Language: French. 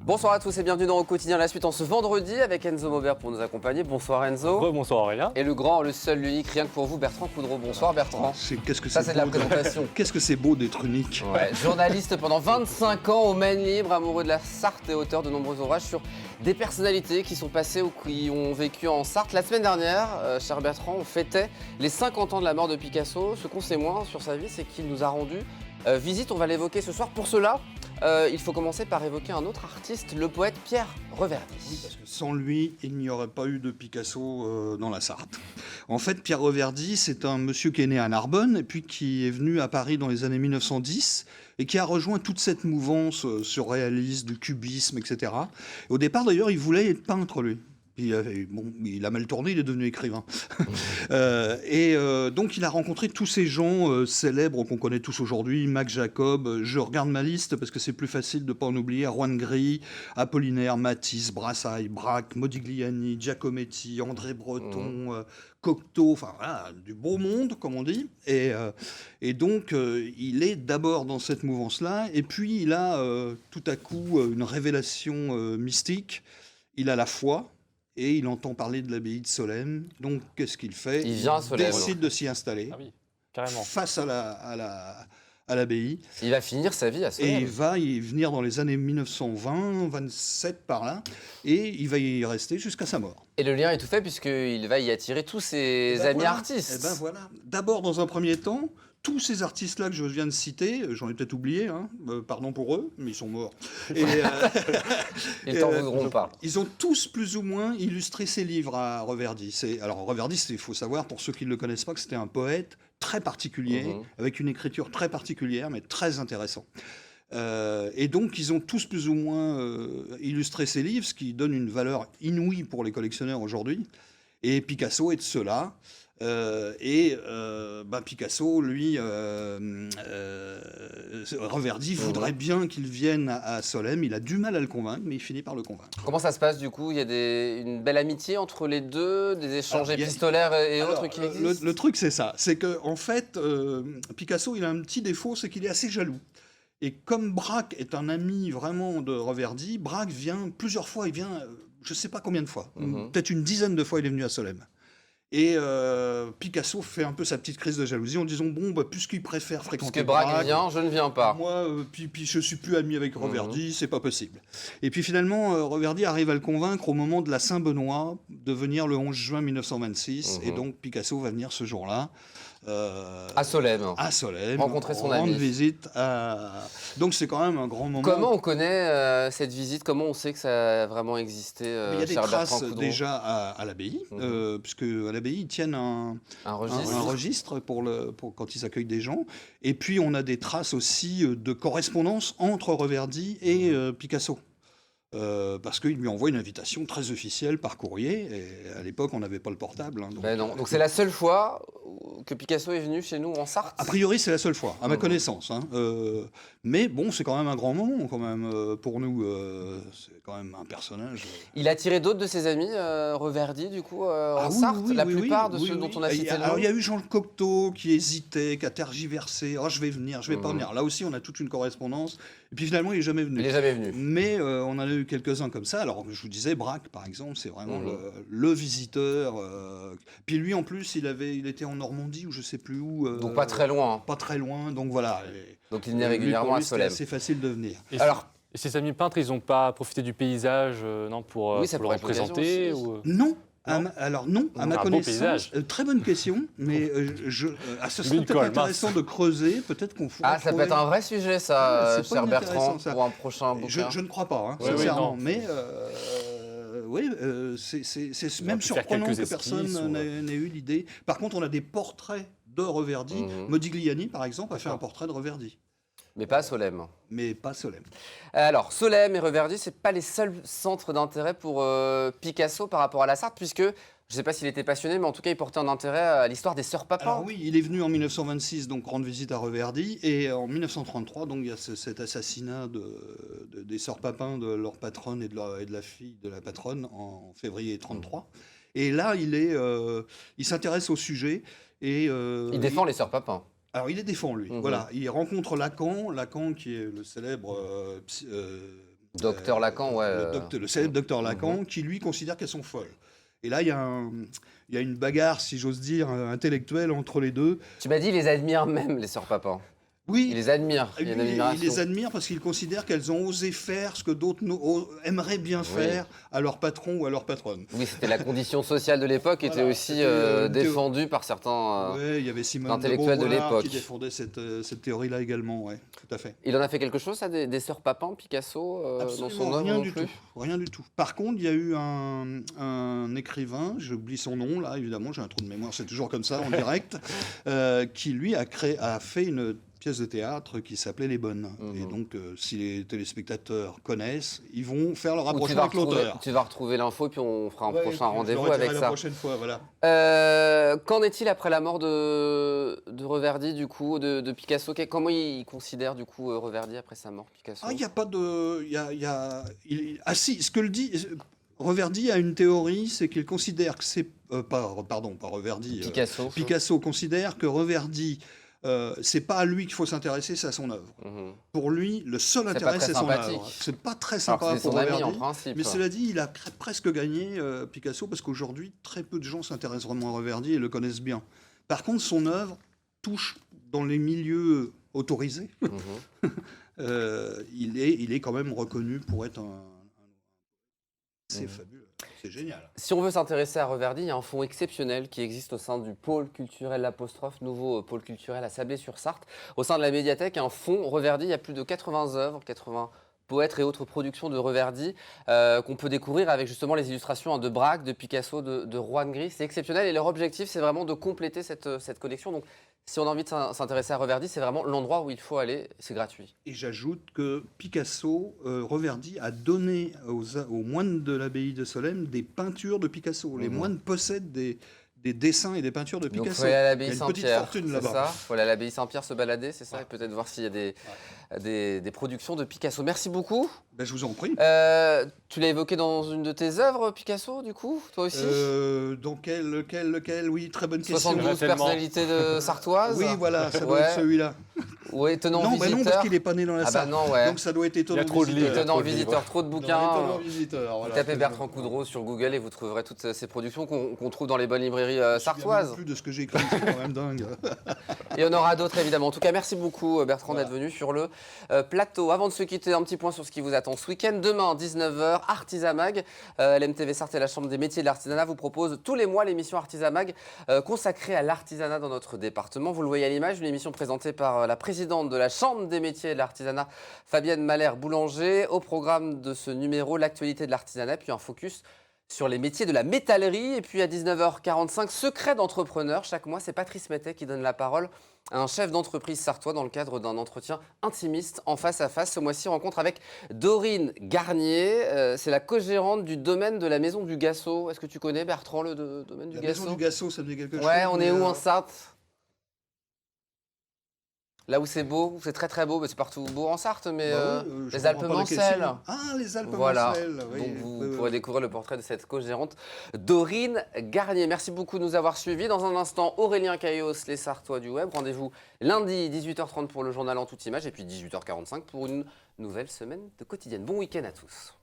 Bonsoir à tous et bienvenue dans Au Quotidien, la suite en ce vendredi avec Enzo Maubert pour nous accompagner. Bonsoir Enzo. Bonsoir Aurélien. Et le grand, le seul, l'unique, rien que pour vous, Bertrand Coudreau. Bonsoir Bertrand. Qu'est-ce que Ça c'est de la présentation. Qu'est-ce que c'est beau d'être unique. Ouais, journaliste pendant 25 ans au Maine Libre, amoureux de la Sarthe et auteur de nombreux ouvrages sur des personnalités qui sont passées ou qui ont vécu en Sarthe. La semaine dernière, cher Bertrand, on fêtait les 50 ans de la mort de Picasso. Ce qu'on sait moins sur sa vie, c'est qu'il nous a rendu visite. On va l'évoquer ce soir. Pour cela, il faut commencer par évoquer un autre artiste, le poète Pierre Reverdy. Oui, parce que sans lui, il n'y aurait pas eu de Picasso dans la Sarthe. En fait, Pierre Reverdy, c'est un monsieur qui est né à Narbonne et puis qui est venu à Paris dans les années 1910 et qui a rejoint toute cette mouvance surréaliste, du cubisme, etc. Au départ, d'ailleurs, il voulait être peintre, lui. Il a mal tourné, il est devenu écrivain. Donc il a rencontré tous ces gens célèbres qu'on connaît tous aujourd'hui, Max Jacob, je regarde ma liste parce que c'est plus facile de ne pas en oublier, Juan Gris, Apollinaire, Matisse, Brassailles, Braque, Modigliani, Giacometti, André Breton, Cocteau, enfin voilà, du beau monde comme on dit. Et donc il est d'abord dans cette mouvance-là, et puis il a tout à coup une révélation mystique, il a la foi, et il entend parler de l'abbaye de Solesmes. Donc, qu'est-ce qu'il fait? Il vient à Solesmes. Décide de s'y installer face à l'abbaye. Il va finir sa vie à Solesmes. Et il va y venir dans les années 1920, 27 par là, et il va y rester jusqu'à sa mort. Et le lien est tout fait puisqu'il va y attirer tous ses amis artistes. Et ben voilà. D'abord, dans un premier temps, tous ces artistes-là que je viens de citer, j'en ai peut-être oublié, pardon pour eux, mais ils sont morts. Ils t'en voudront pas. Ils ont tous plus ou moins illustré ses livres à Reverdy. Alors Reverdy, il faut savoir, pour ceux qui ne le connaissent pas, que c'était un poète très particulier, avec une écriture très particulière, mais très intéressant. Et donc, ils ont tous plus ou moins illustré ses livres, ce qui donne une valeur inouïe pour les collectionneurs aujourd'hui. Et Picasso est de ceux-là. Picasso, lui, Reverdy voudrait bien qu'il vienne à Solesmes. Il a du mal à le convaincre, mais il finit par le convaincre. Comment ça se passe du coup? Il y a une belle amitié entre les deux, des échanges épistolaires et autres qui existent? Le truc, c'est ça. C'est qu'en fait, Picasso, il a un petit défaut, c'est qu'il est assez jaloux. Et comme Braque est un ami vraiment de Reverdy, Braque vient plusieurs fois, il vient, je ne sais pas combien de fois, peut-être une dizaine de fois, il est venu à Solesmes. Et Picasso fait un peu sa petite crise de jalousie en disant puisqu'il préfère fréquenter Braque, Braque vient, je ne viens pas. Moi, puis je suis plus ami avec Reverdy, c'est pas possible. Et puis finalement, Reverdy arrive à le convaincre au moment de la Saint-Benoît de venir le 11 juin 1926, et donc Picasso va venir ce jour-là. À Solesmes. À Solesmes. Rencontrer son ami. Rendre visite donc c'est quand même un grand moment. Comment on connaît cette visite? Comment on sait que ça a vraiment existé? Il y a des traces déjà à l'abbaye, puisque à l'abbaye ils tiennent un registre pour quand ils accueillent des gens. Et puis on a des traces aussi de correspondance entre Reverdy et Picasso. Parce qu'il lui envoie une invitation très officielle par courrier, et à l'époque on n'avait pas le portable. Donc c'est la seule fois que Picasso est venu chez nous en Sarthe? A priori c'est la seule fois, à ma connaissance. Mais bon, c'est quand même un grand moment quand même, pour nous, c'est quand même un personnage. Il a attiré d'autres de ses amis, Reverdy du coup, en Sarthe, la plupart de ceux dont on a cité le nom. Alors il y a eu Jean Cocteau qui hésitait, qui a tergiversé, je vais venir, je vais pas venir. Là aussi on a toute une correspondance, et puis finalement il n'est jamais venu. Il n'est jamais venu. Mais on en a eu quelques-uns comme ça. Alors je vous disais, Braque par exemple, c'est vraiment le visiteur. Puis lui en plus il était en Normandie ou je sais plus où. Donc pas très loin. Pas très loin, donc voilà. Donc il venait régulièrement à Solesmes. C'est facile de venir. Et ces amis peintres, ils n'ont pas profité du paysage pour le représenter Non. Alors non, à ma connaissance, très bonne question, mais ce serait peut-être intéressant de creuser, peut-être qu'on pourra ça peut être un vrai sujet ça, cher Bertrand, pour un prochain bouquin. Je ne crois pas, sincèrement, mais c'est même surprenant que personne n'ait eu l'idée. Par contre, on a des portraits de Reverdy. Modigliani, par exemple, a fait un portrait de Reverdy. Mais pas à Solesmes. Alors, Solesmes et Reverdy, ce n'est pas les seuls centres d'intérêt pour Picasso par rapport à la Sarthe, puisque, je ne sais pas s'il était passionné, mais en tout cas, il portait un intérêt à l'histoire des sœurs Papin. Alors oui, il est venu en 1926 donc rendre visite à Reverdy, et en 1933, donc, il y a cet assassinat des sœurs Papin, de leur patronne et de la fille de la patronne, en février 1933. Et là, il s'intéresse au sujet. Et, il défend les sœurs Papin. Alors, il les défend, lui. Voilà. Il rencontre Lacan qui est le célèbre Docteur Lacan, ouais. Le célèbre docteur Lacan, qui lui considère qu'elles sont folles. Et là, il y a une bagarre, si j'ose dire, intellectuelle entre les deux. Tu m'as dit, ils les admirent même, les sœurs Papin. Oui, il les admire. Il y a une admiration. Il les admire parce qu'il considère qu'elles ont osé faire ce que d'autres aimeraient bien faire à leur patron ou à leur patronne. Oui, c'était la condition sociale de l'époque, était aussi défendue par certains il y avait Simone intellectuels de l'époque qui défendait cette théorie-là également, ouais, tout à fait. Il en a fait quelque chose, ça, des sœurs Papin, Picasso, dans son œuvre? Rien du tout. Rien du tout. Par contre, il y a eu un écrivain, j'oublie son nom là, évidemment, j'ai un trou de mémoire, c'est toujours comme ça en direct, qui lui a fait une pièce de théâtre qui s'appelait Les Bonnes. Et donc, si les téléspectateurs connaissent, ils vont faire le rapprochement avec l'auteur. Tu vas retrouver l'info, puis on fera un prochain rendez-vous avec ça. La prochaine fois, voilà. Qu'en est-il après la mort de Reverdy, du coup, de Picasso? Comment il considère, du coup, Reverdy après sa mort, Picasso? Il n'y a pas de... si, ce que le dit... Reverdy a une théorie, c'est qu'il considère que c'est... pas Reverdy. Picasso considère que Reverdy... c'est pas à lui qu'il faut s'intéresser, c'est à son œuvre. Pour lui, le seul intérêt, c'est son œuvre. C'est pas très sympa pour Reverdy, en principe. Mais cela dit, il a presque gagné Picasso, parce qu'aujourd'hui, très peu de gens s'intéressent vraiment à Reverdy et le connaissent bien. Par contre, son œuvre touche dans les milieux autorisés. Il est quand même reconnu pour être c'est fabuleux. C'est génial. Si on veut s'intéresser à Reverdy, il y a un fonds exceptionnel qui existe au sein du pôle culturel L'Apostrophe, nouveau pôle culturel à Sablé-sur-Sarthe. Au sein de la médiathèque, un fonds Reverdy, il y a plus de 80 œuvres, 80 poètes et autres productions de Reverdy qu'on peut découvrir avec justement les illustrations de Braque, de Picasso, de Juan Gris. C'est exceptionnel et leur objectif, c'est vraiment de compléter cette collection. Donc, si on a envie de s'intéresser à Reverdy, c'est vraiment l'endroit où il faut aller. C'est gratuit. Et j'ajoute que Picasso, Reverdy a donné aux moines de l'abbaye de Solesmes des peintures de Picasso. Les moines possèdent des dessins et des peintures de Picasso. Donc, il faut aller à l'abbaye Saint-Pierre. Il faut aller à l'abbaye Saint-Pierre se balader, c'est ça, et peut-être voir s'il y a des productions de Picasso. Merci beaucoup. Ben, je vous en prie. Tu l'as évoqué dans une de tes œuvres, Picasso, du coup, toi aussi? Dans lequel? Oui, très bonne question. 72 personnalités sartoises. Oui, voilà, ça doit être celui-là. Oui, étonnant visiteur. Non, parce qu'il n'est pas né dans la Sarthe. Donc ça doit être étonnant visiteur. trop de livres. Étonnant visiteur, trop de bouquins. Voilà, vous tapez Bertrand Coudreau sur Google et vous trouverez toutes ces productions qu'on trouve dans les bonnes librairies sartoises. Plus de ce que j'ai écrit, c'est quand même dingue. Et on aura d'autres évidemment. En tout cas, merci beaucoup Bertrand d'être venu sur le plateau. Avant de se quitter, un petit point sur ce qui vous attend ce week-end. Demain, 19h, Artisamag. L'MTV Sarthe et la Chambre des métiers de l'artisanat vous propose tous les mois l'émission Artisamag consacrée à l'artisanat dans notre département. Vous le voyez à l'image, une émission présentée par la présidente de la Chambre des métiers de l'artisanat, Fabienne Malher-Boulanger. Au programme de ce numéro, l'actualité de l'artisanat, puis un focus sur les métiers de la métallerie. Et puis à 19h45, secret d'entrepreneur. Chaque mois, c'est Patrice Mettet qui donne la parole à un chef d'entreprise sartois dans le cadre d'un entretien intimiste en face à face. Ce mois-ci, rencontre avec Dorine Garnier. C'est la co-gérante du domaine de la Maison du Gassot. Est-ce que tu connais, Bertrand, le domaine du Gassot? La Maison du Gassot, ça me dit quelque chose. Ouais, on est où en Sarthe? Là où c'est beau, c'est très très beau, mais c'est partout beau en Sarthe, mais les Alpes Mancelles. Ah, les Alpes Mancelles. Oui, donc vous pourrez découvrir le portrait de cette co-gérante Dorine Garnier. Merci beaucoup de nous avoir suivis. Dans un instant, Aurélien Caillos, les Sartois du web. Rendez-vous lundi 18h30 pour le journal en toute image et puis 18h45 pour une nouvelle semaine de quotidienne. Bon week-end à tous.